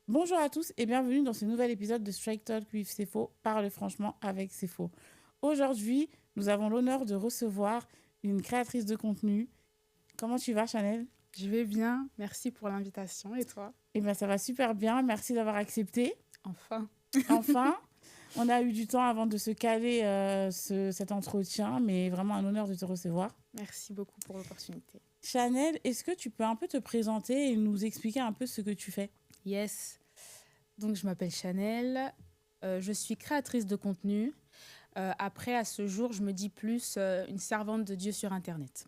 Bonjour à tous et bienvenue dans ce nouvel épisode de Strike Talk with Sefo, Parle franchement avec Sefo. Aujourd'hui, nous avons l'honneur de recevoir une créatrice de contenu. Comment tu vas, Chanel? Je vais bien, merci pour l'invitation. Et toi? Eh bien, ça va super bien. Merci d'avoir accepté. Enfin. Enfin, on a eu du temps avant de se caler cet entretien, mais vraiment un honneur de te recevoir. Merci beaucoup pour l'opportunité. Chanel, est-ce que tu peux un peu te présenter et nous expliquer un peu ce que tu fais? Yes. Donc, je m'appelle Chanel. Je suis créatrice de contenu. Après, à ce jour, je me dis plus une servante de Dieu sur Internet.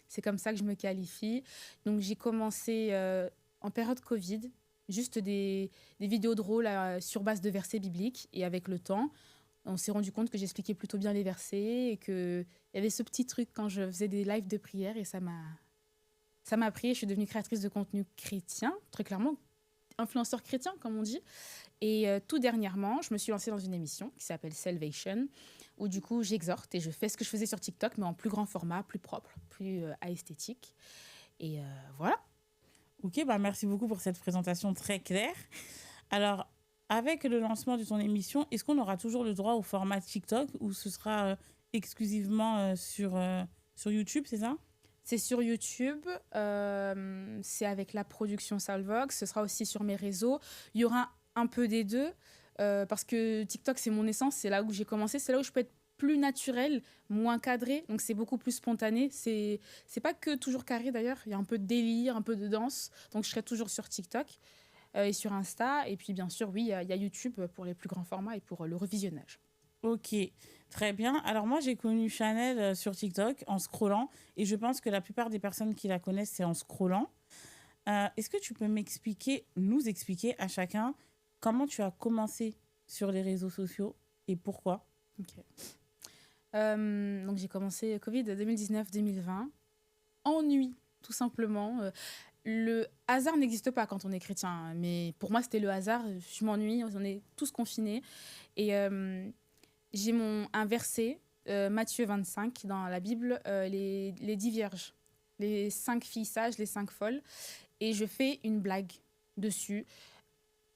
C'est comme ça que je me qualifie. Donc, j'ai commencé en période Covid, juste des vidéos drôles sur base de versets bibliques. Et avec le temps, on s'est rendu compte que j'expliquais plutôt bien les versets et qu'il y avait ce petit truc quand je faisais des lives de prière et ça m'a pris. Je suis devenue créatrice de contenu chrétien, très clairement, influenceur chrétien, comme on dit. Et tout dernièrement, je me suis lancée dans une émission qui s'appelle Salvation, où du coup, j'exhorte et je fais ce que je faisais sur TikTok, mais en plus grand format, plus propre, plus esthétique. Et voilà. Ok, bah merci beaucoup pour cette présentation très claire. Alors, avec le lancement de ton émission, est-ce qu'on aura toujours le droit au format TikTok ou ce sera exclusivement sur YouTube, c'est ça? C'est sur YouTube, c'est avec la production Salvox, ce sera aussi sur mes réseaux. Il y aura un peu des deux, parce que TikTok, c'est mon essence, c'est là où j'ai commencé, c'est là où je peux être plus naturelle, moins cadrée, donc c'est beaucoup plus spontané. C'est pas que toujours carré d'ailleurs, il y a un peu de délire, un peu de danse, donc je serai toujours sur TikTok et sur Insta. Et puis bien sûr, oui, il y a YouTube pour les plus grands formats et pour le revisionnage. Ok, très bien. Alors moi, j'ai connu Chanel sur TikTok en scrollant et je pense que la plupart des personnes qui la connaissent, c'est en scrollant. Est-ce que tu peux nous expliquer à chacun comment tu as commencé sur les réseaux sociaux et pourquoi? Ok. Donc j'ai commencé Covid 2019-2020. Ennui, tout simplement. Le hasard n'existe pas quand on est chrétien, hein, mais pour moi c'était le hasard. Je m'ennuie, on est tous confinés. Et j'ai un verset, Matthieu 25, dans la Bible, les 10 vierges, les 5 filles sages, les 5 folles. Et je fais une blague dessus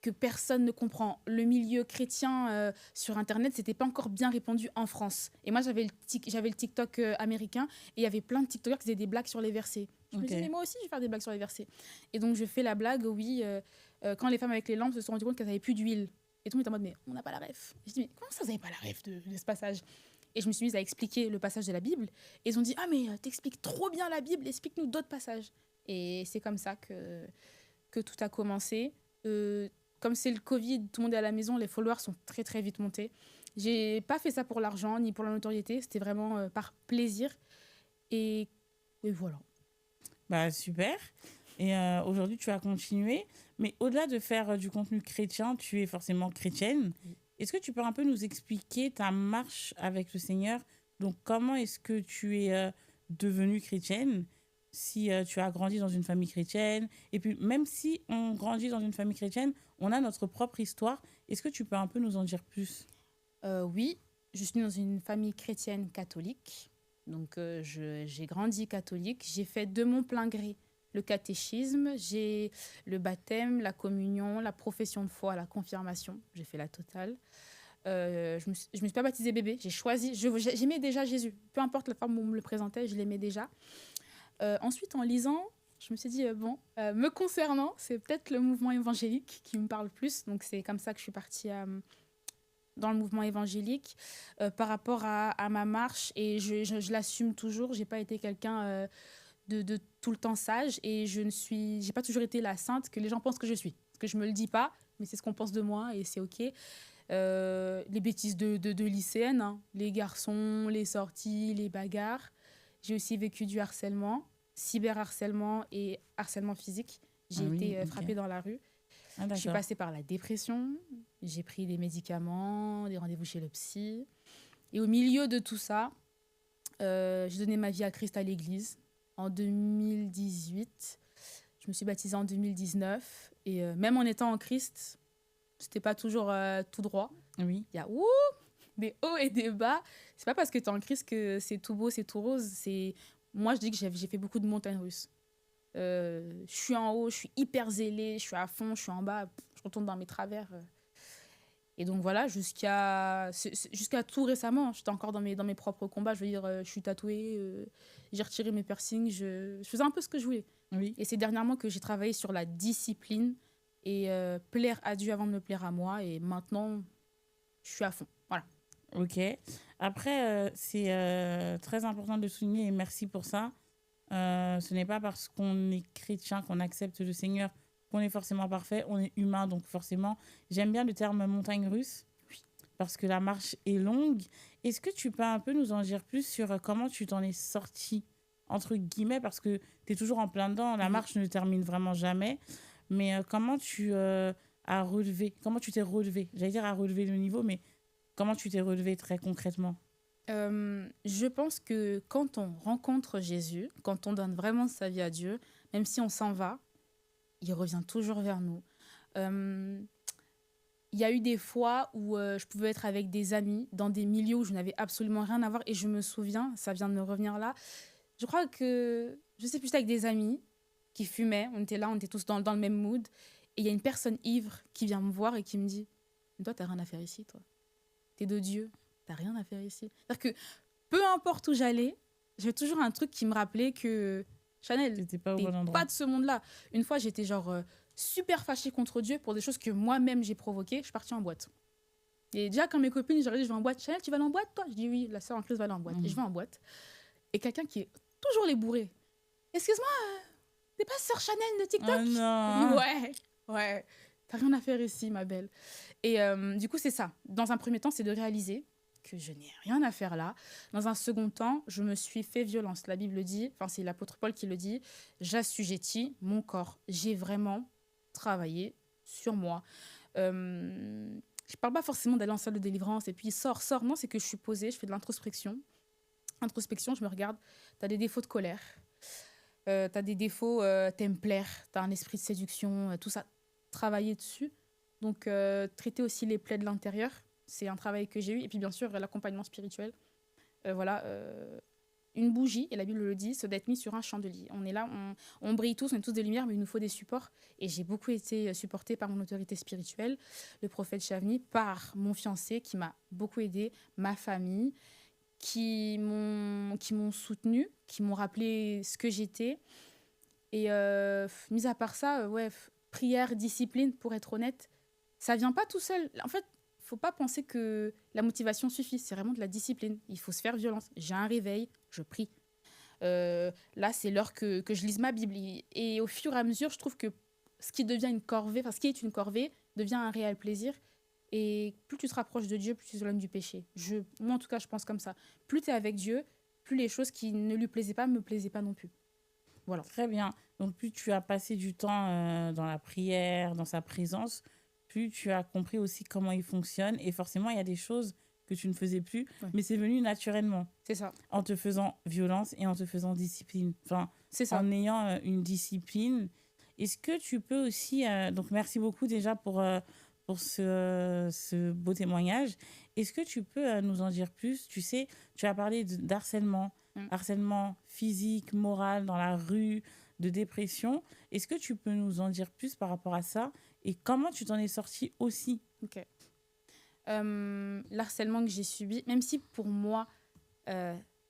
que personne ne comprend. Le milieu chrétien sur Internet, c'était pas encore bien répandu en France. Et moi, j'avais le TikTok américain et il y avait plein de TikTokers qui faisaient des blagues sur les versets. Je me Ok. disais, mais moi aussi, je vais faire des blagues sur les versets. Et donc, je fais la blague, oui, quand les femmes avec les lampes se sont rendues compte qu'elles n'avaient plus d'huile. Et tout le monde était en mode, mais on n'a pas la ref. Je dis, mais comment ça, vous n'avez pas la ref de ce passage? Et je me suis mise à expliquer le passage de la Bible. Et ils ont dit, ah, mais t'expliques trop bien la Bible, explique-nous d'autres passages. Et c'est comme ça que tout a commencé. Comme c'est le Covid, tout le monde est à la maison, les followers sont très très vite montés. J'ai pas fait ça pour l'argent ni pour la notoriété, c'était vraiment par plaisir. Et voilà. Bah super. Et aujourd'hui, tu as continué. Mais au-delà de faire du contenu chrétien, tu es forcément chrétienne. Oui. Est-ce que tu peux un peu nous expliquer ta marche avec le Seigneur? Donc, comment est-ce que tu es devenue chrétienne? Si tu as grandi dans une famille chrétienne. Et puis, même si on grandit dans une famille chrétienne, on a notre propre histoire. Est-ce que tu peux un peu nous en dire plus? Oui, je suis dans une famille chrétienne catholique. Donc j'ai grandi catholique. J'ai fait de mon plein gré le catéchisme, j'ai le baptême, la communion, la profession de foi, la confirmation. J'ai fait la totale. Je me suis pas baptisée bébé. J'ai choisi. J'aimais déjà Jésus. Peu importe la forme où on me le présentait, je l'aimais déjà. Ensuite, en lisant, je me suis dit, me concernant, c'est peut-être le mouvement évangélique qui me parle plus. Donc, c'est comme ça que je suis partie dans le mouvement évangélique par rapport à ma marche. Et je l'assume toujours. Je n'ai pas été quelqu'un de tout le temps sage. Et j'ai pas toujours été la sainte que les gens pensent que je suis. Parce que je ne me le dis pas, mais c'est ce qu'on pense de moi et c'est OK. Les bêtises de lycéenne, hein. Les garçons, les sorties, les bagarres. J'ai aussi vécu du harcèlement, cyberharcèlement et harcèlement physique. Ah J'ai oui, été ok. frappée dans la rue. Ah Je suis d'accord. passée par la dépression. J'ai pris des médicaments, des rendez-vous chez le psy. Et au milieu de tout ça, j'ai donné ma vie à Christ à l'église en 2018. Je me suis baptisée en 2019. Et même en étant en Christ, c'était pas toujours tout droit. Oui. Il y a des hauts et des bas. C'est pas parce que tu es en Christ que c'est tout beau, c'est tout rose. Moi, je dis que j'ai fait beaucoup de montagnes russes. Je suis en haut, je suis hyper zélée, je suis à fond, je suis en bas, je retourne dans mes travers. Et donc voilà, jusqu'à tout récemment, j'étais encore dans mes propres combats. Je veux dire, je suis tatouée, j'ai retiré mes piercings, je faisais un peu ce que je voulais. Oui. Et c'est dernièrement que j'ai travaillé sur la discipline et plaire à Dieu avant de me plaire à moi. Et maintenant, je suis à fond. Voilà. Ok. Après, c'est très important de souligner, et merci pour ça. Ce n'est pas parce qu'on est chrétien qu'on accepte le Seigneur qu'on est forcément parfait. On est humain, donc forcément. J'aime bien le terme montagne russe parce que la marche est longue. Est-ce que tu peux un peu nous en dire plus sur comment tu t'en es sorti, entre guillemets, parce que tu es toujours en plein dedans, la marche ne termine vraiment jamais. Mais comment tu as relevé, comment tu t'es relevé? J'allais dire à relever le niveau, mais comment tu t'es relevé très concrètement? Je pense que quand on rencontre Jésus, quand on donne vraiment sa vie à Dieu, même si on s'en va, il revient toujours vers nous. Il y a eu des fois où je pouvais être avec des amis dans des milieux où je n'avais absolument rien à voir. Et je me souviens, ça vient de me revenir là, je crois que, je sais plus, j'étais avec des amis qui fumaient. On était là, on était tous dans le même mood. Et il y a une personne ivre qui vient me voir et qui me dit « Toi, t'as rien à faire ici, toi. T'es de Dieu. T'as rien à faire ici. » C'est-à-dire que peu importe où j'allais, j'avais toujours un truc qui me rappelait que Chanel, T'étais pas au t'es bon endroit. pas de ce monde-là. Une fois, j'étais genre super fâchée contre Dieu pour des choses que moi-même j'ai provoquées. Je suis partie en boîte. Et déjà, quand mes copines, j'aurais dit, je vais en boîte. Chanel, tu vas aller en boîte, toi? Je dis oui, la sœur en classe va aller en boîte. Et je vais en boîte. Et quelqu'un qui est toujours les bourrés. Excuse-moi, t'es pas sœur Chanel de TikTok? Oh non. Ouais. T'as rien à faire ici, ma belle. Et du coup, c'est ça. Dans un premier temps, c'est de réaliser que je n'ai rien à faire là. Dans un second temps, je me suis fait violence. La Bible dit, enfin c'est l'apôtre Paul qui le dit, j'assujettis mon corps. J'ai vraiment travaillé sur moi. Je parle pas forcément d'aller en salle de délivrance et puis sors. Non, c'est que je suis posée, je fais de l'introspection. Introspection, je me regarde. Tu as des défauts de colère. Tu as des défauts, t'aimes plaire. Tu as un esprit de séduction, tout ça. Travailler dessus. Donc, traiter aussi les plaies de l'intérieur. C'est un travail que j'ai eu. Et puis, bien sûr, l'accompagnement spirituel. Voilà. Une bougie, et la Bible le dit, c'est d'être mis sur un chandelier. On est là, on brille tous, on est tous des lumières, mais il nous faut des supports. Et j'ai beaucoup été supportée par mon autorité spirituelle, le prophète Chavni, par mon fiancé qui m'a beaucoup aidée, ma famille, qui m'ont soutenue, qui m'ont rappelé ce que j'étais. Et mis à part ça, prière, discipline, pour être honnête, ça vient pas tout seul. En fait, faut pas penser que la motivation suffit. C'est vraiment de la discipline. Il faut se faire violence. J'ai un réveil, je prie. Là, c'est l'heure que je lise ma Bible. Et au fur et à mesure, je trouve que ce qui devient une corvée, enfin, ce qui est une corvée, devient un réel plaisir. Et plus tu te rapproches de Dieu, plus tu t'éloignes du péché. Moi, en tout cas, je pense comme ça. Plus tu es avec Dieu, plus les choses qui ne lui plaisaient pas me plaisaient pas non plus. Voilà. Très bien. Donc, plus tu as passé du temps dans la prière, dans sa présence, plus tu as compris aussi comment il fonctionne. Et forcément, il y a des choses que tu ne faisais plus, mais c'est venu naturellement. C'est ça. En te faisant violence et en te faisant discipline. Enfin, c'est ça. En ayant une discipline. Est-ce que tu peux aussi... donc, merci beaucoup déjà pour ce beau témoignage. Est-ce que tu peux nous en dire plus? Tu sais, tu as parlé d'harcèlement, harcèlement physique, moral, dans la rue, de dépression. Est-ce que tu peux nous en dire plus par rapport à ça? Et comment tu t'en es sortie aussi? Ok. L'harcèlement que j'ai subi, même si pour moi,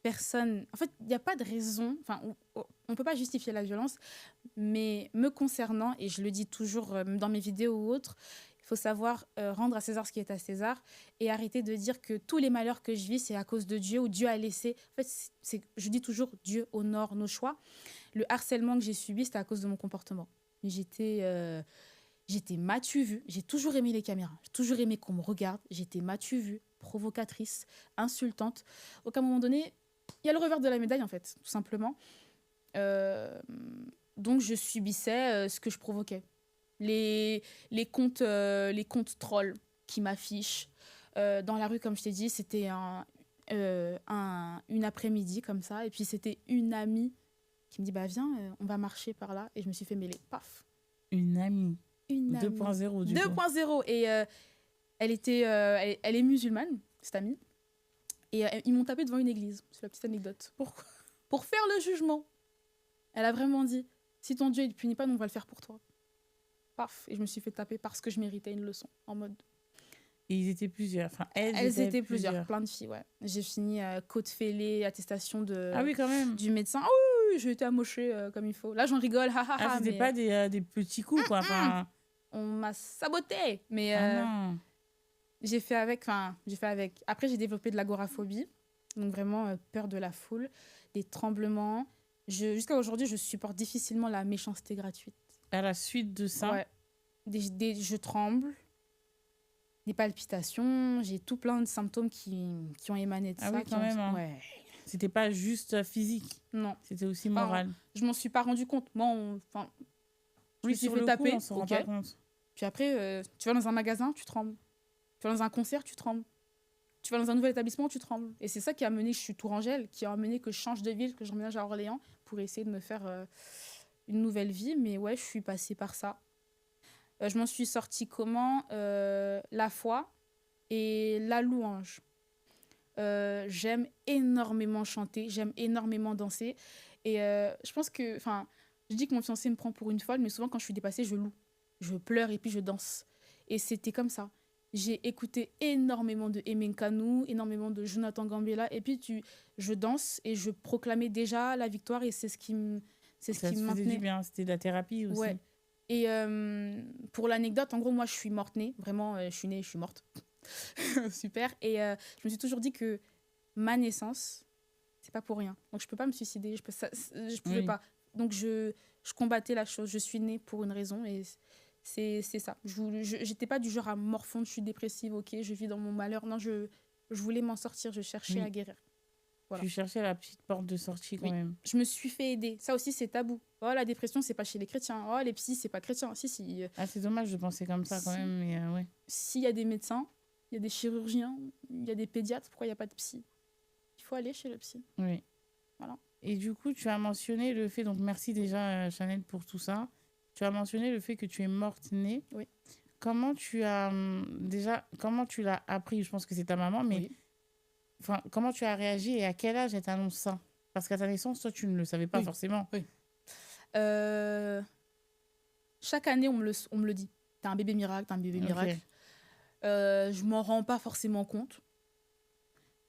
personne... En fait, il n'y a pas de raison... Enfin, on ne peut pas justifier la violence, mais me concernant, et je le dis toujours dans mes vidéos ou autres, il faut savoir rendre à César ce qui est à César et arrêter de dire que tous les malheurs que je vis, c'est à cause de Dieu ou Dieu a laissé... En fait, je dis toujours Dieu honore nos choix. Le harcèlement que j'ai subi, c'était à cause de mon comportement. J'étais matu vue, j'ai toujours aimé les caméras, j'ai toujours aimé qu'on me regarde, j'étais matu vue, provocatrice, insultante. Donc à un moment donné, il y a le revers de la médaille en fait, tout simplement. Donc je subissais ce que je provoquais. Les comptes trolls qui m'affichent. Dans la rue, comme je t'ai dit, c'était une après-midi comme ça, et puis c'était une amie qui me dit, viens, on va marcher par là, et je me suis fait mêler, paf. Une amie 2.0 du 2.0 et elle est musulmane, cette amie. Et ils m'ont tapé devant une église. C'est la petite anecdote. Pourquoi? Pour faire le jugement. Elle a vraiment dit, si ton Dieu ne te punit pas, nous on va le faire pour toi. paf, et je me suis fait taper parce que je méritais une leçon. En mode. Et ils étaient plusieurs. Enfin, Elles étaient plusieurs, plein de filles, ouais. J'ai fini côte fêlée, attestation Ah oui, quand même. du médecin. Ah oui, j'ai été amochée comme il faut. Là, j'en rigole, Ah, c'était pas des petits coups, quoi. Enfin... On m'a saboté, mais Ah non. j'ai fait avec. Après, j'ai développé de l'agoraphobie, donc vraiment peur de la foule, des tremblements. Jusqu'à aujourd'hui, je supporte difficilement la méchanceté gratuite. À la suite de ça, Ouais. Je tremble, des palpitations, j'ai tout plein de symptômes qui ont émané de ah ça. oui, quand même. Hein. Ouais. C'était pas juste physique, Non. c'était aussi moral. Enfin, je m'en suis pas rendu compte. Moi, je me suis sur fait le taper. coup, on s'en rend pas compte. Puis après, tu vas dans un magasin, tu trembles. Tu vas dans un concert, tu trembles. Tu vas dans un nouvel établissement, tu trembles. Et c'est ça qui a amené que je suis tourangelle, qui a amené que je change de ville, que je reménage à Orléans pour essayer de me faire une nouvelle vie. Mais ouais, je suis passée par ça. Je m'en suis sortie comment la foi et la louange. J'aime énormément chanter, j'aime énormément danser. Et je pense que... Enfin, je dis que mon fiancé me prend pour une folle, mais souvent quand je suis dépassée, je loue. Je pleure et puis je danse. Et c'était comme ça. J'ai écouté énormément de Aimé Kanou, énormément de Jonathan Gambella. Et puis je danse et je proclamais déjà la victoire. Et c'est ce qui me Ça te faisait du bien, c'était de la thérapie aussi. Ouais. Et pour l'anecdote, en gros, moi, je suis morte-née. Vraiment, je suis née, je suis morte. Super. Et je me suis toujours dit que ma naissance, c'est pas pour rien. Donc, je peux pas me suicider. Je pouvais pas. Donc, je combattais la chose. Je suis née pour une raison et c'est ça. J'étais pas du genre à morfondre, je suis dépressive, ok, je vis dans mon malheur. Non, je voulais m'en sortir, je cherchais à guérir. Voilà. Tu cherchais la petite porte de sortie quand même. Je me suis fait aider. Ça aussi, c'est tabou. Oh, la dépression, c'est pas chez les chrétiens. Oh, les psys, c'est pas chrétien. Si. Ah, c'est dommage de penser comme ça quand même, mais ouais. S'il y a des médecins, il y a des chirurgiens, il y a des pédiatres, pourquoi il n'y a pas de psy? Il faut aller chez le psy. Oui. Voilà. Et du coup, tu as mentionné le fait, donc merci déjà Chanel pour tout ça. Tu as mentionné le fait que tu es morte-née. Oui. Comment tu l'as appris? Je pense que c'est ta maman, mais enfin, comment tu as réagi et à quel âge elle t'annonce ça? Parce qu'à ta naissance, toi, tu ne le savais pas forcément. Oui. Chaque année, on me le dit. T'as un bébé miracle, t'as un bébé miracle. Je m'en rends pas forcément compte.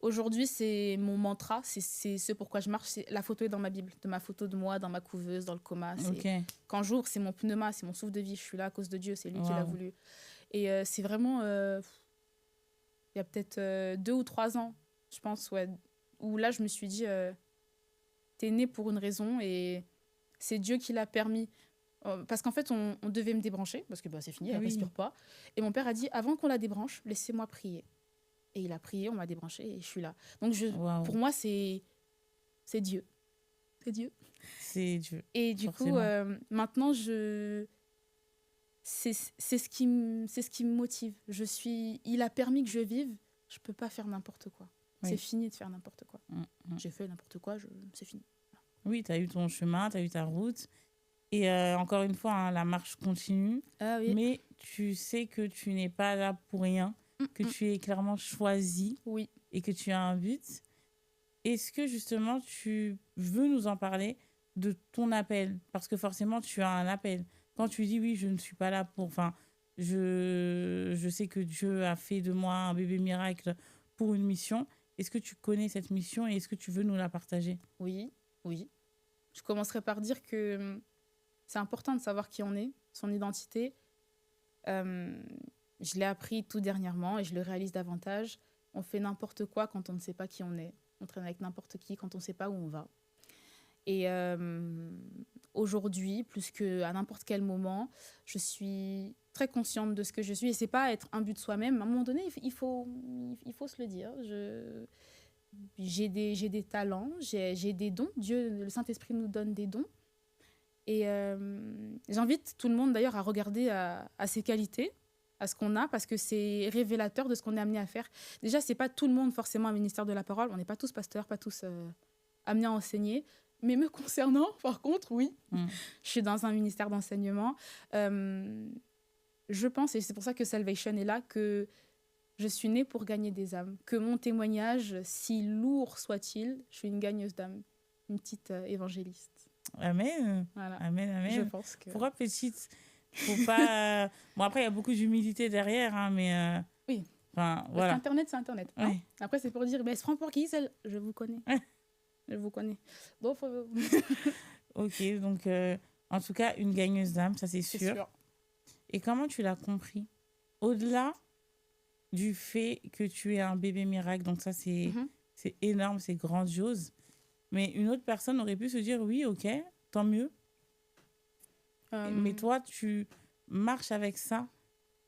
Aujourd'hui, c'est mon mantra, c'est ce pourquoi je marche. La photo est dans ma Bible, de ma photo de moi, dans ma couveuse, dans le coma. Quand j'ouvre, c'est mon pneuma, c'est mon souffle de vie. Je suis là à cause de Dieu, c'est lui qui l'a voulu. Et c'est vraiment... il y a peut-être 2 ou 3 ans, je pense, où là, je me suis dit, t'es née pour une raison et c'est Dieu qui l'a permis. Parce qu'en fait, on devait me débrancher, parce que c'est fini, elle ne respire pas. Et mon père a dit, avant qu'on la débranche, laissez-moi prier. Et il a prié, on m'a débranché et je suis là. Donc, pour moi, c'est Dieu. C'est Dieu. C'est Dieu. Et du coup, maintenant, c'est ce qui me motive. Il a permis que je vive. Je ne peux pas faire n'importe quoi. C'est fini de faire n'importe quoi. J'ai fait n'importe quoi, c'est fini. Oui, tu as eu ton chemin, tu as eu ta route. Et encore une fois, la marche continue. Mais tu sais que tu n'es pas là pour rien. Que tu es clairement choisi et que tu as un but. Est-ce que justement tu veux nous en parler de ton appel? Parce que forcément tu as un appel. Quand tu dis oui, je ne suis pas là pour... Enfin, je sais que Dieu a fait de moi un bébé miracle pour une mission. Est-ce que tu connais cette mission et est-ce que tu veux nous la partager? Oui. Je commencerai par dire que c'est important de savoir qui on est, son identité. Je l'ai appris tout dernièrement et je le réalise davantage. On fait n'importe quoi quand on ne sait pas qui on est. On traîne avec n'importe qui quand on ne sait pas où on va. Et aujourd'hui, plus qu'à n'importe quel moment, je suis très consciente de ce que je suis. Et ce n'est pas être un but de soi-même. À un moment donné, il faut se le dire. J'ai des talents, j'ai des dons. Dieu, le Saint-Esprit nous donne des dons. Et j'invite tout le monde d'ailleurs à regarder à ses qualités, à ce qu'on a, parce que c'est révélateur de ce qu'on est amené à faire. Déjà, c'est pas tout le monde forcément un ministère de la parole. On n'est pas tous pasteurs, pas tous amenés à enseigner. Mais me concernant, par contre, oui, je suis dans un ministère d'enseignement. Je pense, et c'est pour ça que Salvation est là, que je suis née pour gagner des âmes. Que mon témoignage, si lourd soit-il, je suis une gagneuse d'âmes, une petite évangéliste. Amen. Voilà. Amen. Je pense que... Pourquoi petite? Faut pas... Bon, après, il y a beaucoup d'humilité derrière, hein, mais... Oui. Enfin, Parce voilà. qu'Internet, c'est Internet. Hein. Ouais. Après, c'est pour dire, ben, elle se prend pour qui, celle? Je vous connais. Ouais. Je vous connais. Donc, Ok, donc, en tout cas, une gagneuse d'âme, ça, c'est c'est sûr. sûr. Et comment tu l'as compris? Au-delà du fait que tu es un bébé miracle, donc ça, Mhm. c'est énorme, c'est grandiose. Mais une autre personne aurait pu se dire, oui, ok, tant mieux. Mais Euh, toi, tu marches avec ça.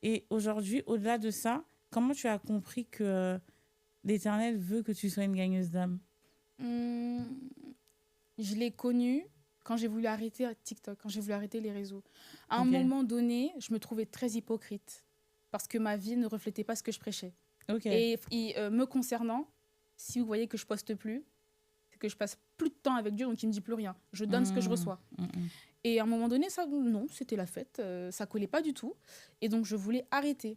Et aujourd'hui, au-delà de ça, comment tu as compris que l'Éternel veut que tu sois une gagneuse d'âme? hum, je l'ai connue quand j'ai voulu arrêter TikTok, quand j'ai voulu arrêter les réseaux. À un Ok, moment donné, je me trouvais très hypocrite parce que ma vie ne reflétait pas ce que je prêchais. ok. Et me concernant, si vous voyez que je poste plus, c'est que je passe plus de temps avec Dieu, donc il me dit plus rien. Je donne ce que je Hmm, reçois. hmm, hmm. Et à un moment donné, ça, non, c'était la fête, ça collait pas du tout. Et donc je voulais arrêter.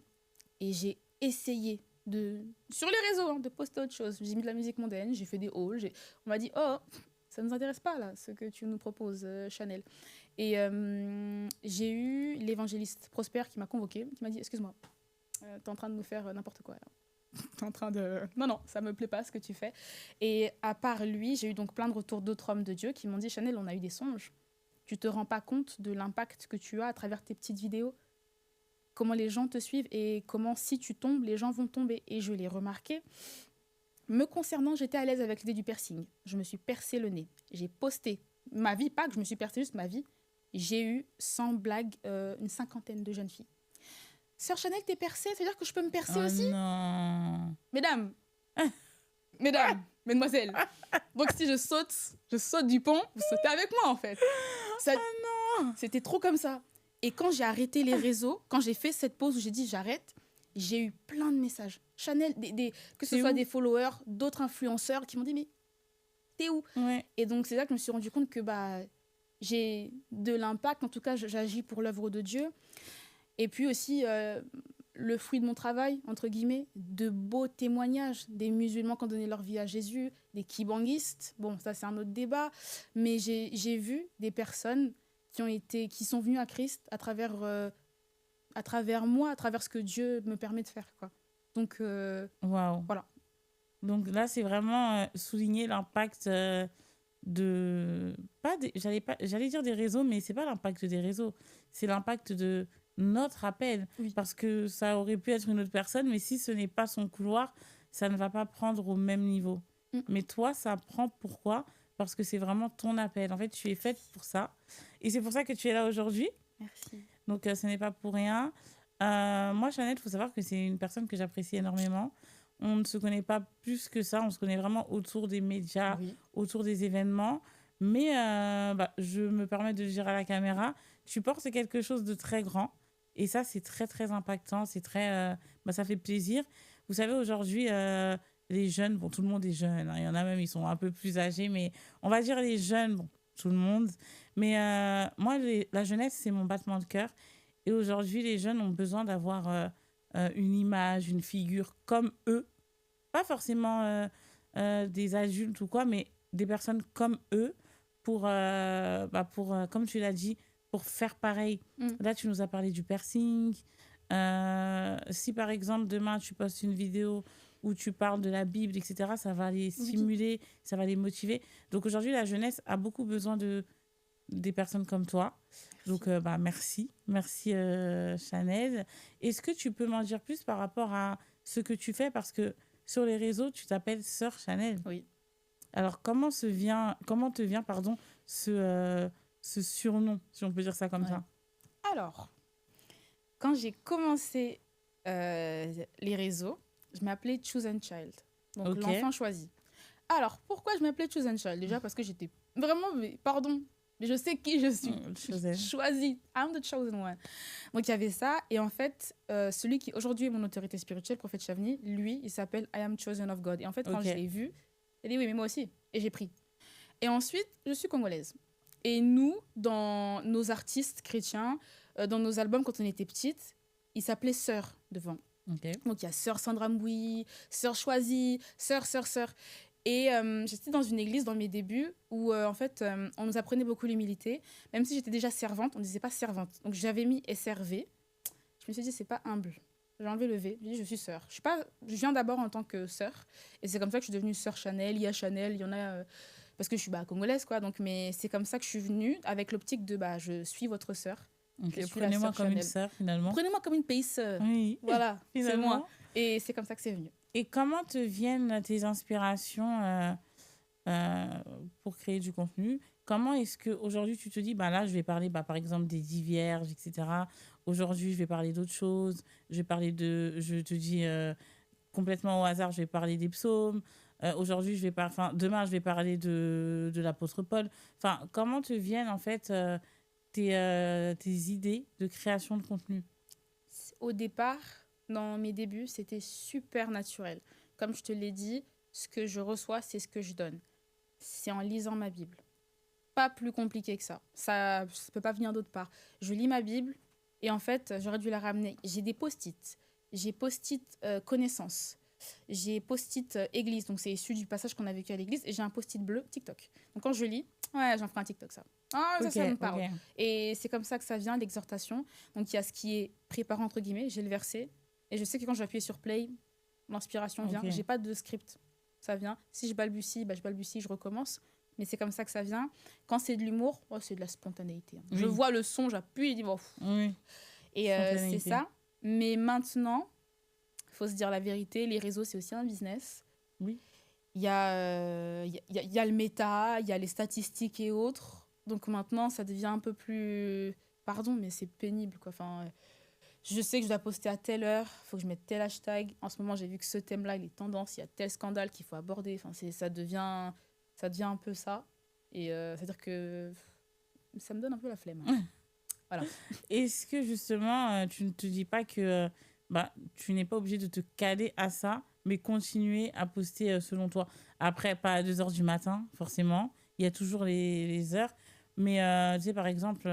Et j'ai essayé sur les réseaux, hein, de poster autre chose. J'ai mis de la musique mondaine, j'ai fait des hauls. On m'a dit, oh, ça ne nous intéresse pas là, ce que tu nous proposes, Chanel. Et j'ai eu l'évangéliste Prosper qui m'a convoqué, qui m'a dit, excuse-moi, t'es en train de nous faire n'importe quoi là. T'es en train de... Non, non, ça me plaît pas ce que tu fais. Et à part lui, j'ai eu donc plein de retours d'autres hommes de Dieu qui m'ont dit, Chanel, on a eu des songes. Tu te rends pas compte de l'impact que tu as à travers tes petites vidéos, comment les gens te suivent et comment si tu tombes, les gens vont tomber. Et je l'ai remarqué. Me concernant, j'étais à l'aise avec l'idée du piercing. Je me suis percé le nez. J'ai posté ma vie, pas que je me suis percé, juste ma vie. J'ai eu, sans blague, une cinquantaine de jeunes filles. Sœur Chanel, t'es percée, ça veut dire que je peux me percer Oh aussi? non. Mesdames, mesdames, mesdemoiselles. Donc si je saute du pont, vous sautez avec moi en fait. Ça, c'était trop comme ça. Et quand j'ai arrêté les réseaux, quand j'ai fait cette pause où j'ai dit j'arrête, j'ai eu plein de messages. Chanel, que ce C'est soit où? des followers, d'autres influenceurs qui m'ont dit mais t'es où? Ouais. Et donc c'est là que je me suis rendu compte que bah, j'ai de l'impact, en tout cas j'agis pour l'œuvre de Dieu. Et puis aussi le fruit de mon travail, entre guillemets, de beaux témoignages, des musulmans qui ont donné leur vie à Jésus, des kibanguistes, bon ça c'est un autre débat, mais j'ai vu des personnes qui sont venues à Christ à travers moi, à travers ce que Dieu me permet de faire, quoi. Donc Waouh. voilà. Donc là, c'est vraiment souligner l'impact de... J'allais dire des réseaux, mais c'est pas l'impact des réseaux. C'est l'impact de notre appel. Oui. Parce que ça aurait pu être une autre personne, mais si ce n'est pas son couloir, ça ne va pas prendre au même niveau. Mm. Mais toi, ça prend pourquoi? Parce que c'est vraiment ton appel. En fait, tu es faite pour ça. Et c'est pour ça que tu es là aujourd'hui. Merci. Donc, ce n'est pas pour rien. Moi, Chanel, il faut savoir que c'est une personne que j'apprécie énormément. On ne se connaît pas plus que ça. On se connaît vraiment autour des médias, Oui. autour des événements. Mais je me permets de le dire à la caméra, tu portes quelque chose de très grand. Et ça, c'est très, très impactant. C'est très, ça fait plaisir. Vous savez, aujourd'hui, les jeunes, bon, tout le monde est jeune. Hein. Il y en a même, ils sont un peu plus âgés. Mais on va dire les jeunes, bon, tout le monde. Mais moi, la jeunesse, c'est mon battement de cœur. Et aujourd'hui, les jeunes ont besoin d'avoir une image, une figure comme eux. Pas forcément des adultes ou quoi, mais des personnes comme eux pour comme tu l'as dit, pour faire pareil. Mm. Là, tu nous as parlé du piercing. Si par exemple, demain, tu postes une vidéo où tu parles de la Bible, etc., ça va les stimuler, ça va les motiver. Donc aujourd'hui, la jeunesse a beaucoup besoin des personnes comme toi. Donc, merci. Merci, Chanel. Est-ce que tu peux m'en dire plus par rapport à ce que tu fais? Parce que sur les réseaux, tu t'appelles Sœur Chanel. Oui. Alors, comment te vient ce surnom, si on peut dire ça comme Ouais. ça? Alors, quand j'ai commencé les réseaux, je m'appelais Chosen Child. Donc, Ok. l'enfant choisi. Alors, pourquoi je m'appelais Chosen Child? Déjà parce que j'étais vraiment, pardon, mais je sais qui je suis. Chosen. Choisie. I'm the chosen one. Donc, il y avait ça. Et en fait, celui qui aujourd'hui est mon autorité spirituelle, Prophète Chavni, lui, il s'appelle I am chosen of God. Et en fait, quand Ok. je l'ai vu, j'ai dit oui, mais moi aussi. Et j'ai pris. Et ensuite, je suis congolaise. Et nous, dans nos artistes chrétiens, dans nos albums, quand on était petites, il s'appelait Sœur devant. Ok. Donc, il y a Sœur Sandra Mboui, Sœur Choisie, Sœur. Et j'étais dans une église dans mes débuts où, en fait, on nous apprenait beaucoup l'humilité. Même si j'étais déjà servante, on ne disait pas servante. Donc, j'avais mis SRV. Je me suis dit, c'est pas humble. J'ai enlevé le V. J'ai dit, je suis sœur. Je viens d'abord en tant que sœur. Et c'est comme ça que je suis devenue sœur Chanel. Il y a Chanel, il y en a... parce que je suis congolaise, quoi. Donc, mais c'est comme ça que je suis venue avec l'optique de, je suis votre sœur. Okay, prenez-moi comme une sœur, finalement. Prenez-moi comme une pays sœur. Oui. Voilà, c'est moi. Et c'est comme ça que c'est venu. Et comment te viennent tes inspirations pour créer du contenu? Comment est-ce qu'aujourd'hui, tu te dis, là, je vais parler, par exemple, des 10 vierges, etc. Aujourd'hui, je vais parler d'autres choses. Je te dis complètement au hasard, je vais parler des psaumes. Aujourd'hui, demain, je vais parler de l'apôtre Paul. Enfin, comment te viennent, en fait, tes idées de création de contenu? Au départ, dans mes débuts, c'était super naturel. Comme je te l'ai dit, ce que je reçois, c'est ce que je donne. C'est en lisant ma Bible. Pas plus compliqué que ça. Ça ne peut pas venir d'autre part. Je lis ma Bible et en fait, j'aurais dû la ramener. J'ai des post-it. J'ai post-it connaissances. J'ai post-it église. Donc, c'est issu du passage qu'on a vécu à l'église. Et j'ai un post-it bleu TikTok. Donc, quand je lis, j'en ferai un TikTok, ça. Ça me parle. Okay. Et c'est comme ça que ça vient, l'exhortation. Donc, il y a ce qui est préparé, entre guillemets. J'ai le verset. Et je sais que quand je vais appuyer sur play, l'inspiration vient. J'ai pas de script. Ça vient. Si je balbutie, je balbutie, je recommence. Mais c'est comme ça que ça vient. Quand c'est de l'humour, c'est de la spontanéité. Oui. Je vois le son, j'appuie et je dis oui. Et c'est ça. Mais maintenant, il faut se dire la vérité, les réseaux, c'est aussi un business. Oui. Il y a le méta, il y a les statistiques et autres. Donc maintenant, ça devient un peu plus... Pardon, mais c'est pénible, quoi. Enfin, je sais que je dois poster à telle heure, il faut que je mette tel hashtag. En ce moment, j'ai vu que ce thème-là, il est tendance, il y a tel scandale qu'il faut aborder. Enfin, ça devient un peu ça. Et c'est-à-dire que ça me donne un peu la flemme. Voilà. Est-ce que justement, tu ne te dis pas que tu n'es pas obligé de te caler à ça, mais continuer à poster selon toi? Après, pas à 2h du matin, forcément. Il y a toujours les heures. Mais tu sais, par exemple,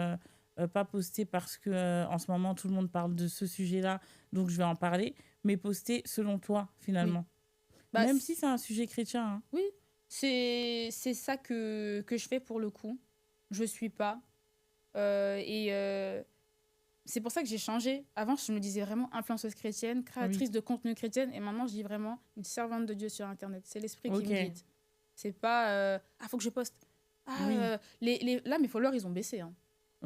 pas poster parce que en ce moment, tout le monde parle de ce sujet-là, donc je vais en parler. Mais poster selon toi, finalement. Oui. Même si c'est un sujet chrétien. Hein. Oui. C'est ça que je fais pour le coup. Je suis pas. C'est pour ça que j'ai changé. Avant, je me disais vraiment influenceuse chrétienne, créatrice de contenu chrétienne. Et maintenant, je dis vraiment une servante de Dieu sur Internet. C'est l'esprit qui me guide. C'est pas... faut que je poste. Là, mes followers, ils ont baissé. Hein.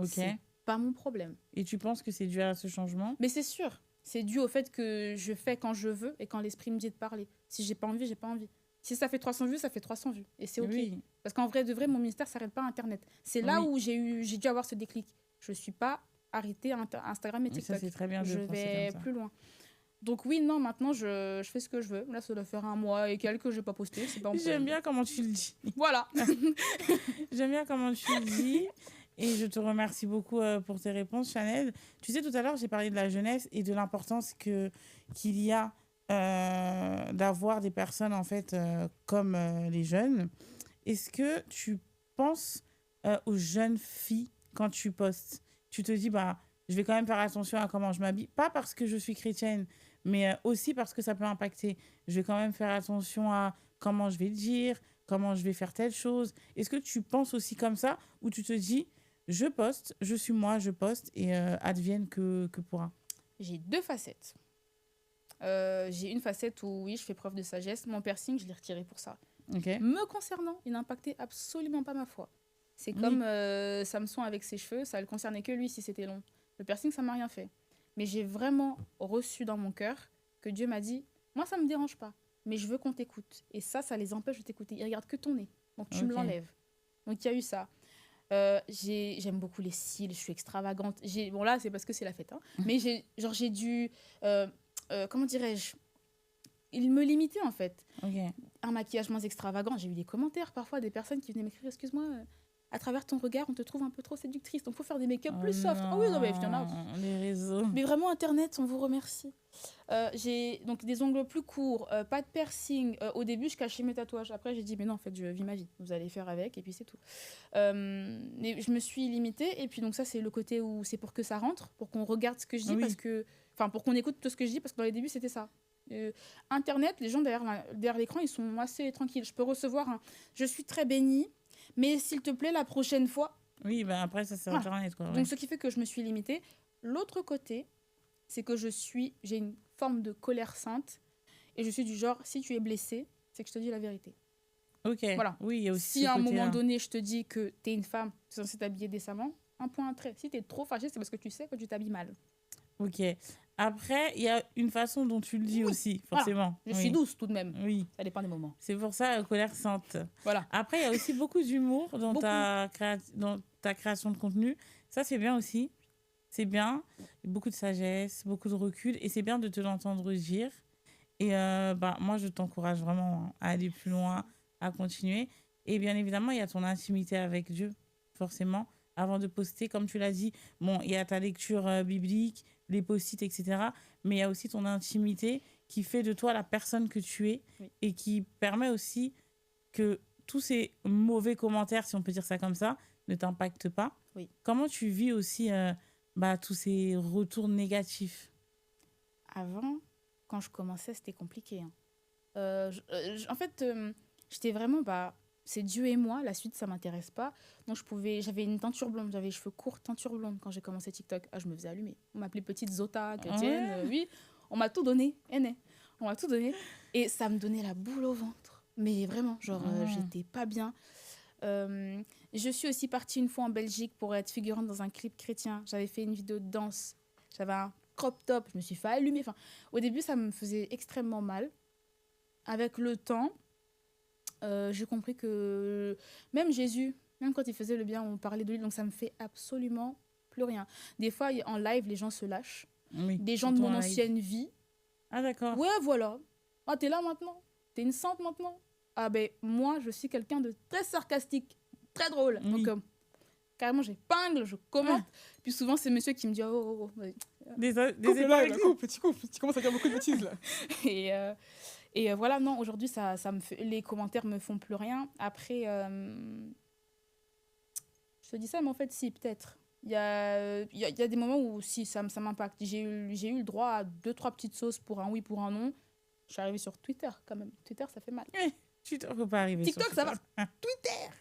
C'est pas mon problème. Et tu penses que c'est dû à ce changement? Mais c'est sûr. C'est dû au fait que je fais quand je veux et quand l'esprit me dit de parler. Si j'ai pas envie, j'ai pas envie. Si ça fait 300 vues, ça fait 300 vues. Et c'est OK. Oui. Parce qu'en vrai, de vrai, mon ministère ne s'arrête pas à Internet. C'est là où j'ai dû avoir ce déclic. Je ne suis pas arrêtée à Instagram et TikTok. Ça, c'est très bien. Je vais plus loin. Donc oui, non, maintenant, je fais ce que je veux. Là, ça doit faire 1 mois et quelques que je n'ai pas posté. C'est pas J'aime bien comment tu le dis. Voilà. J'aime bien comment tu le dis. Et je te remercie beaucoup pour tes réponses, Chanel. Tu sais, tout à l'heure, j'ai parlé de la jeunesse et de l'importance qu'il y a d'avoir des personnes en fait comme les jeunes. Est-ce que tu penses aux jeunes filles quand tu postes? Tu te dis je vais quand même faire attention à comment je m'habille, pas parce que je suis chrétienne, mais aussi parce que ça peut impacter. Je vais quand même faire attention à comment je vais le dire, comment je vais faire telle chose. Est-ce que tu penses aussi comme ça, ou tu te dis je poste, je suis moi, je poste et advienne que pourra? J'ai 2 facettes. J'ai une facette où, oui, je fais preuve de sagesse. Mon piercing, je l'ai retiré pour ça. Okay. Me concernant, il n'impactait absolument pas ma foi. C'est comme Samson avec ses cheveux, ça ne le concernait que lui si c'était long. Le piercing, ça ne m'a rien fait. Mais j'ai vraiment reçu dans mon cœur que Dieu m'a dit, moi, ça ne me dérange pas, mais je veux qu'on t'écoute. Et ça les empêche de t'écouter. Ils ne regardent que ton nez. Donc, tu me l'enlèves. Donc, il y a eu ça. J'aime beaucoup les cils, je suis extravagante. Bon, là, c'est parce que c'est la fête. Hein. Mais j'ai dû... comment dirais-je, il me limitait en fait. Un maquillage moins extravagant. J'ai eu des commentaires parfois des personnes qui venaient m'écrire, excuse-moi, à travers ton regard, on te trouve un peu trop séductrice, donc il faut faire des make-up plus soft. Non, oui, non, mais il y en a. Les réseaux. Mais vraiment, Internet, on vous remercie. J'ai donc des ongles plus courts, pas de piercing. Au début, je cachais mes tatouages. Après, j'ai dit, mais non, en fait, je vis ma vie. Vous allez faire avec, et puis c'est tout. Mais je me suis limitée. Et puis, donc ça, c'est le côté où c'est pour que ça rentre, pour qu'on regarde ce que je dis, parce que... Enfin, pour qu'on écoute tout ce que je dis, parce que dans les débuts, c'était ça. Internet, les gens derrière l'écran, ils sont assez tranquilles. Je peux recevoir un je suis très bénie, mais s'il te plaît, la prochaine fois. Oui, bah après, ça, c'est Voilà. Internet, quoi. Ouais. Donc, ce qui fait que je me suis limitée. L'autre côté, c'est que j'ai une forme de colère sainte et je suis du genre, si tu es blessé, c'est que je te dis la vérité. Ok. Voilà. Oui, il y a aussi Si ce à un côté-là. moment donné, je te dis que tu es une femme, tu es censée t'habiller décemment, un point, un trait. Si tu es trop fâchée, c'est parce que tu sais que tu t'habilles mal. Ok. Après, il y a une façon dont tu le dis aussi, Voilà. forcément. Je suis douce tout de même. Oui. Ça dépend des moments. C'est pour ça, colère sainte. Voilà. Après, il y a aussi beaucoup d'humour dans, Beaucoup. dans ta création de contenu. Ça, c'est bien aussi. C'est bien. Beaucoup de sagesse, beaucoup de recul. Et c'est bien de te l'entendre dire. Et moi, je t'encourage vraiment à aller plus loin, à continuer. Et bien évidemment, il y a ton intimité avec Dieu, forcément. Avant de poster, comme tu l'as dit, bon, il y a ta lecture biblique, les post-it, etc. Mais il y a aussi ton intimité qui fait de toi la personne que tu es Oui. et qui permet aussi que tous ces mauvais commentaires, si on peut dire ça comme ça, ne t'impactent pas. Oui. Comment tu vis aussi tous ces retours négatifs? Avant, quand je commençais, c'était compliqué. Hein. En fait, j'étais vraiment, c'est Dieu et moi. La suite, ça m'intéresse pas. Donc, j'avais une teinture blonde, j'avais les cheveux courts, teinture blonde quand j'ai commencé TikTok. Ah, je me faisais allumer. On m'appelait petite Zota, chrétienne. Ouais. Oui, on m'a tout donné. On m'a tout donné. Et ça me donnait la boule au ventre. Mais vraiment, genre, j'étais pas bien. Je suis aussi partie une fois en Belgique pour être figurante dans un clip chrétien. J'avais fait une vidéo de danse. J'avais un crop top. Je me suis fait allumer. Enfin, au début, ça me faisait extrêmement mal. Avec le temps, j'ai compris que même Jésus, même quand il faisait le bien, on parlait de lui. Donc, ça me fait absolument plus rien. Des fois, en live, les gens se lâchent. Oui, Des gens de surtout mon en live. ancienne vie. Ah, d'accord. Ouais, voilà. Ah, t'es là maintenant? T'es une sainte maintenant? Ah, ben, moi, je suis quelqu'un de très sarcastique, très drôle. Oui. Donc, carrément, j'épingle, je commente. Puis souvent, c'est monsieur qui me dit oh, vas-y. Des Coupe, épingles. là, coupe, tu coupes. Tu commences à dire beaucoup de bêtises, là. Et voilà, non, aujourd'hui, ça me fait, les commentaires me font plus rien. Après, je te dis ça, mais en fait, si, peut-être. Il y a des moments où, si, ça m'impacte. J'ai eu le droit à 2-3 petites sauces pour un oui, pour un non. Je suis arrivée sur Twitter, quand même. Twitter, ça fait mal. Tu ne peux pas arriver TikTok, sur ça va. Twitter. Twitter!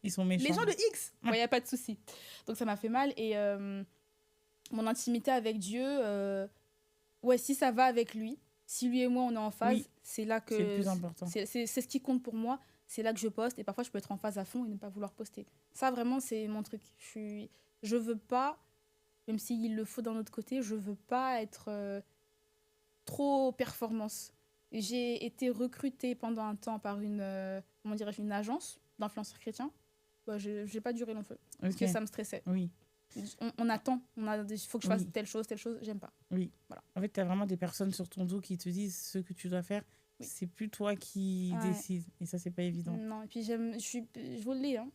Ils sont méchants. Les gens de X, il n'y a pas de souci. Donc ça m'a fait mal. Et mon intimité avec Dieu, ouais, si ça va avec lui, si lui et moi on est en phase, Oui. c'est là que C'est le plus important. c'est ce qui compte pour moi. C'est là que je poste. Et parfois, je peux être en phase à fond et ne pas vouloir poster. Ça, vraiment, c'est mon truc. Je veux pas, même s'il le faut d'un autre côté, je veux pas être trop performance. J'ai été recrutée pendant un temps par une agence d'influenceurs chrétiens. Bah, j'ai pas duré long feu parce que ça me stressait. Oui. On attend, il faut que je fasse telle chose, j'aime pas. Oui. Voilà. En fait, tu as vraiment des personnes sur ton dos qui te disent ce que tu dois faire. Oui. C'est plus toi qui décides. Et ça, c'est pas évident. Non, et puis je vous le dis, hein,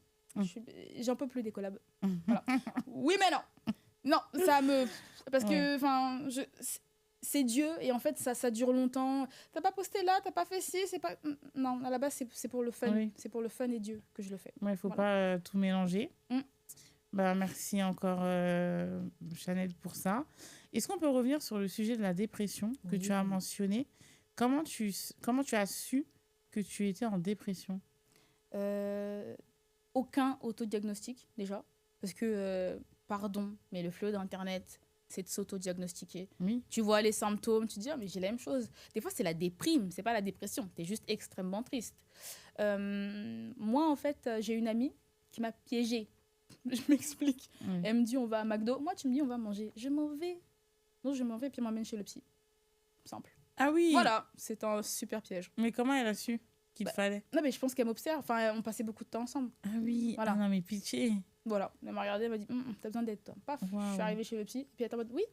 j'en peux plus des collabs. Voilà. Oui, mais non. Non, ça me... Parce que, enfin, c'est Dieu, et en fait, ça dure longtemps. T'as pas posté là, t'as pas fait ci, c'est pas... Non, à la base, c'est pour le fun. Oui. C'est pour le fun et Dieu que je le fais. Il faut pas tout mélanger. Merci encore, Chanel, pour ça. Est-ce qu'on peut revenir sur le sujet de la dépression que tu as mentionné? Comment tu as su que tu étais en dépression? Aucun autodiagnostic, déjà. Parce que, pardon, mais le flot d'Internet, c'est de s'auto-diagnostiquer. Oui. Tu vois les symptômes, tu te dis, mais j'ai la même chose. Des fois, c'est la déprime, c'est pas la dépression. Tu es juste extrêmement triste. Moi, en fait, j'ai une amie qui m'a piégée. Je m'explique. Elle me dit, on va à McDo. Moi, tu me dis, on va manger. Je m'en vais. Non, je m'en vais, puis elle m'emmène chez le psy. Simple. Ah oui. Voilà, c'est un super piège. Mais comment elle a su qu'il te fallait? Non, mais je pense qu'elle m'observe. Enfin, on passait beaucoup de temps ensemble. Ah oui. Voilà. Ah non, mais pitié. Voilà. Elle m'a regardée, elle m'a dit, t'as besoin d'aide, toi. Paf, Wow. je suis arrivée chez le psy. Puis elle était en mode, oui,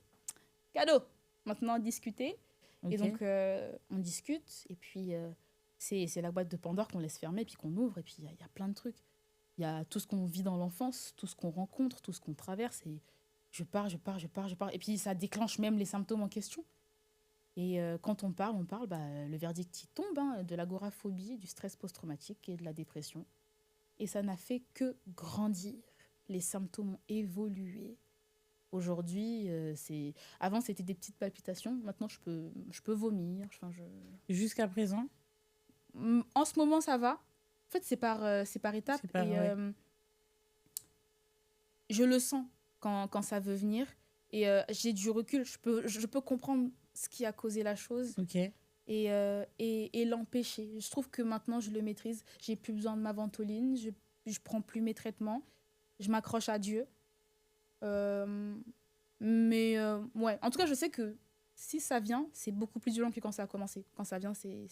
cadeau. Maintenant, discuter. Okay. Et donc, on discute. Et puis, c'est la boîte de Pandore qu'on laisse fermer, puis qu'on ouvre. Et puis, il y a plein de trucs. Il y a tout ce qu'on vit dans l'enfance, tout ce qu'on rencontre, tout ce qu'on traverse. Et je pars. Et puis, ça déclenche même les symptômes en question. Et quand on parle, le verdict y tombe, hein, de l'agoraphobie, du stress post-traumatique et de la dépression. Et ça n'a fait que grandir. Les symptômes ont évolué. Aujourd'hui, avant, c'était des petites palpitations. Maintenant, je peux vomir. Enfin, Jusqu'à présent? En ce moment, ça va. En fait, c'est par étapes. Ouais. Je le sens quand ça veut venir. Et j'ai du recul. Je peux comprendre ce qui a causé la chose Ok. et l'empêcher. Je trouve que maintenant, je le maîtrise. J'ai plus besoin de ma ventoline. Je prends plus mes traitements. Je m'accroche à Dieu. Ouais. En tout cas, je sais que si ça vient, c'est beaucoup plus violent que quand ça a commencé. Quand ça vient, c'est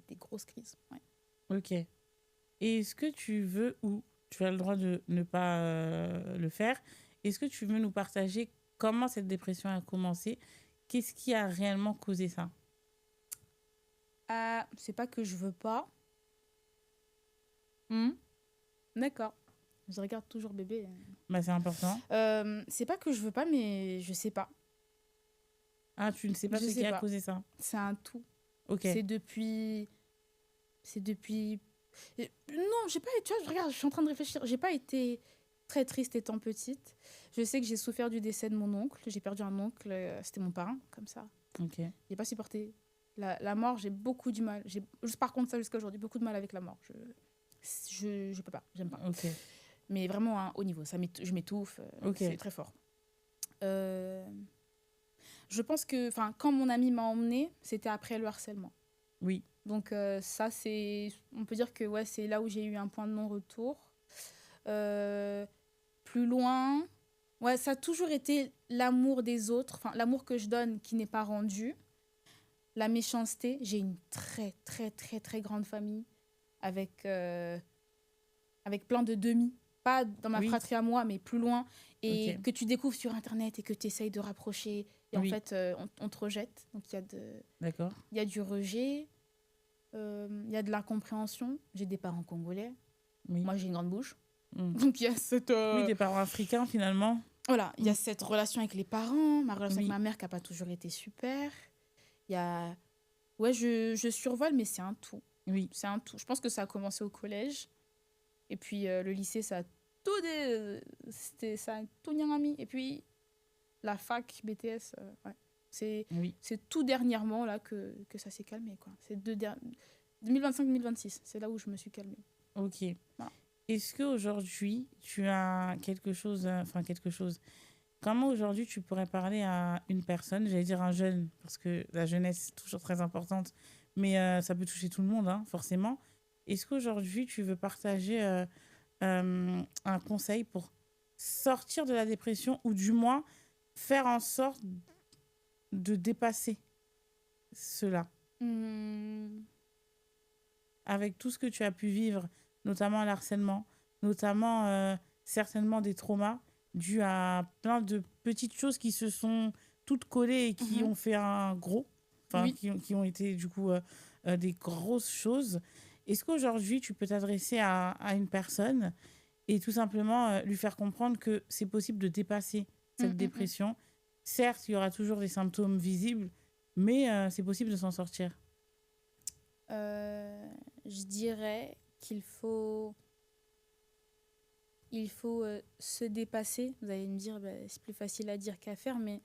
des grosses crises. Ouais. Ok. Et est-ce que tu veux, ou tu as le droit de ne pas le faire, est-ce que tu veux nous partager comment cette dépression a commencé? Qu'est-ce qui a réellement causé ça? C'est pas que je veux pas. D'accord. Je regarde toujours bébé. Bah, c'est important. C'est pas que je veux pas, mais je sais pas. Ah, tu ne sais pas Je ce sais qui a pas. causé ça? C'est un tout. Ok. C'est depuis. Non, j'ai pas. Tu vois, regarde, je suis en train de réfléchir. J'ai pas été très triste étant petite. Je sais que j'ai souffert du décès de mon oncle. J'ai perdu un oncle. C'était mon parrain, comme ça. Ok. J'ai pas supporté. La mort, j'ai beaucoup du mal. Par contre, ça jusqu'à aujourd'hui, beaucoup de mal avec la mort. Je peux pas. J'aime pas. Ok. Mais vraiment à un haut niveau. Je m'étouffe. Ok. C'est très fort. Je pense que quand mon ami m'a emmenée, c'était après le harcèlement. Oui. Donc ça, on peut dire que ouais, c'est là où j'ai eu un point de non-retour. Plus loin, ouais, ça a toujours été l'amour des autres, l'amour que je donne qui n'est pas rendu. La méchanceté, j'ai une très, très, très, très grande famille avec plein de demi. Pas dans ma fratrie à moi, mais plus loin. Et que tu découvres sur Internet et que tu essayes de rapprocher. Et en fait, on te rejette. Donc, D'accord. Il y a du rejet. Il y a de l'incompréhension. J'ai des parents congolais. Oui. Moi, j'ai une grande bouche. Donc, il y a cette... Oui, des parents africains, finalement. Voilà, il y a cette relation avec les parents. Ma relation avec ma mère qui n'a pas toujours été super. Il y a... Ouais, je survole, mais c'est un tout. Oui. C'est un tout. Je pense que ça a commencé au collège. Et puis, le lycée, ça a tout ami. Et puis, la fac, BTS, ouais. C'est tout dernièrement là que ça s'est calmé, quoi. C'est 2025-2026, c'est là où je me suis calmée. Ok. Voilà. Est-ce qu'aujourd'hui, tu as quelque chose... Comment aujourd'hui tu pourrais parler à une personne, j'allais dire un jeune, parce que la jeunesse est toujours très importante, mais ça peut toucher tout le monde, hein, forcément. Est-ce qu'aujourd'hui tu veux partager un conseil pour sortir de la dépression ou du moins faire en sorte de dépasser cela? Avec tout ce que tu as pu vivre, notamment l'harcèlement, notamment certainement des traumas dus à plein de petites choses qui se sont toutes collées et qui ont fait un gros, qui ont été du coup des grosses choses. Est-ce qu'aujourd'hui, tu peux t'adresser à une personne et tout simplement lui faire comprendre que c'est possible de dépasser cette dépression? Certes, il y aura toujours des symptômes visibles, mais c'est possible de s'en sortir. Je dirais qu'il faut se dépasser. Vous allez me dire, c'est plus facile à dire qu'à faire, mais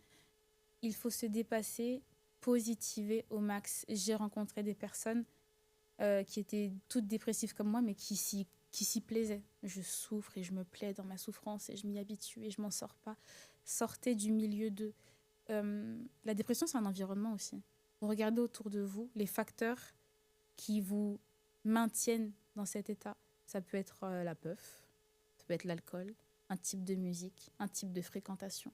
il faut se dépasser, positiver au max. J'ai rencontré des personnes qui étaient toutes dépressives comme moi, mais qui s'y plaisaient. Je souffre et je me plais dans ma souffrance et je m'y habitue et je m'en sors pas. Sortez du milieu d'eux. La dépression, c'est un environnement aussi. Regardez autour de vous les facteurs qui vous maintiennent dans cet état. Ça peut être la puff, ça peut être l'alcool, un type de musique, un type de fréquentation.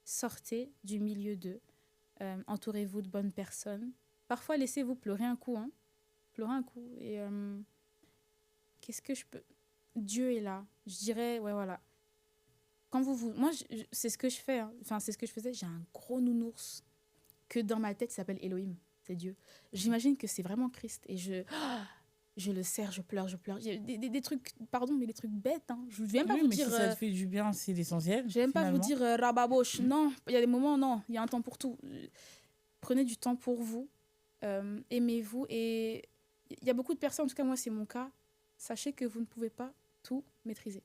Sortez du milieu d'eux. Entourez-vous de bonnes personnes. Parfois, laissez-vous pleurer un coup. Pleurer un coup. Et qu'est-ce que je peux... Dieu est là. Je dirais, ouais, voilà. Quand moi, c'est ce que je fais. Enfin, c'est ce que je faisais. J'ai un gros nounours que dans ma tête, il s'appelle Elohim. C'est Dieu. J'imagine que c'est vraiment Christ. Et je le serre, je pleure. Il y a des trucs, pardon, mais des trucs bêtes. Je ne vais même pas vous dire... si ça te fait du bien, c'est l'essentiel. Je ne vais même pas vous dire rababoche. Non, il y a des moments, non. Il y a un temps pour tout. Prenez du temps pour vous. Aimez-vous. Et il y a beaucoup de personnes, en tout cas moi, c'est mon cas. Sachez que vous ne pouvez pas tout maîtriser.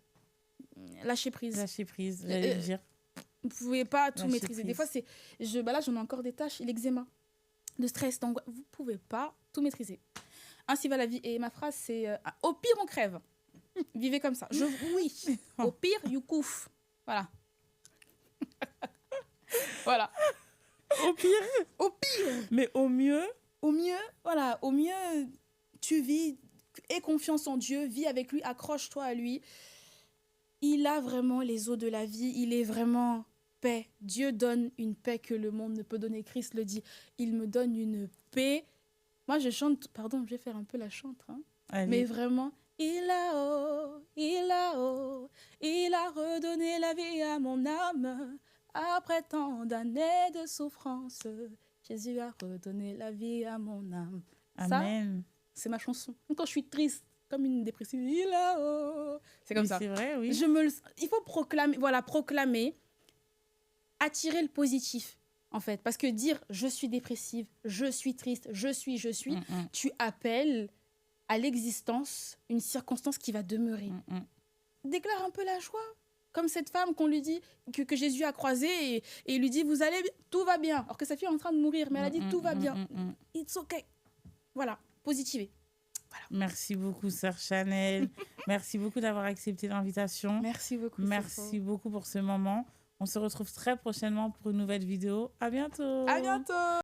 Lâchez prise. Lâchez prise, j'allais le dire. Vous pouvez pas tout Lâcher maîtriser. Des prise. fois, là, j'en ai encore des tâches, l'eczéma, de stress. Donc, vous pouvez pas tout maîtriser. Ainsi va la vie. Et ma phrase, c'est au pire, on crève. Vivez comme ça. Oui. Au pire, you couf. Voilà. Voilà. Au pire. Au pire. Mais au mieux. Au mieux, voilà. Au mieux, tu vis. Aie confiance en Dieu. Vis avec lui. Accroche-toi à lui. Il a vraiment les eaux de la vie. Il est vraiment paix. Dieu donne une paix que le monde ne peut donner. Christ le dit. Il me donne une paix. Moi, je chante. Pardon, je vais faire un peu la chante. Hein. Allez. Mais vraiment, il a redonné la vie à mon âme. Après tant d'années de souffrance, Jésus a redonné la vie à mon âme. Amen. Ça, c'est ma chanson. Quand je suis triste, comme une dépressive, il a c'est comme Oui, ça. c'est vrai, oui. Il faut proclamer, attirer le positif, en fait. Parce que dire je suis dépressive, je suis triste, je suis, tu appelles à l'existence une circonstance qui va demeurer. Déclare un peu la joie. Comme cette femme qu'on lui dit, que Jésus a croisée et il lui dit, tout va bien. Alors que sa fille est en train de mourir, mais elle a dit, tout va bien. It's okay. Voilà, positivez. Voilà. Merci beaucoup, sœur Chanel. Merci beaucoup d'avoir accepté l'invitation. Merci beaucoup. Merci beaucoup pour ce moment. On se retrouve très prochainement pour une nouvelle vidéo. À bientôt. À bientôt.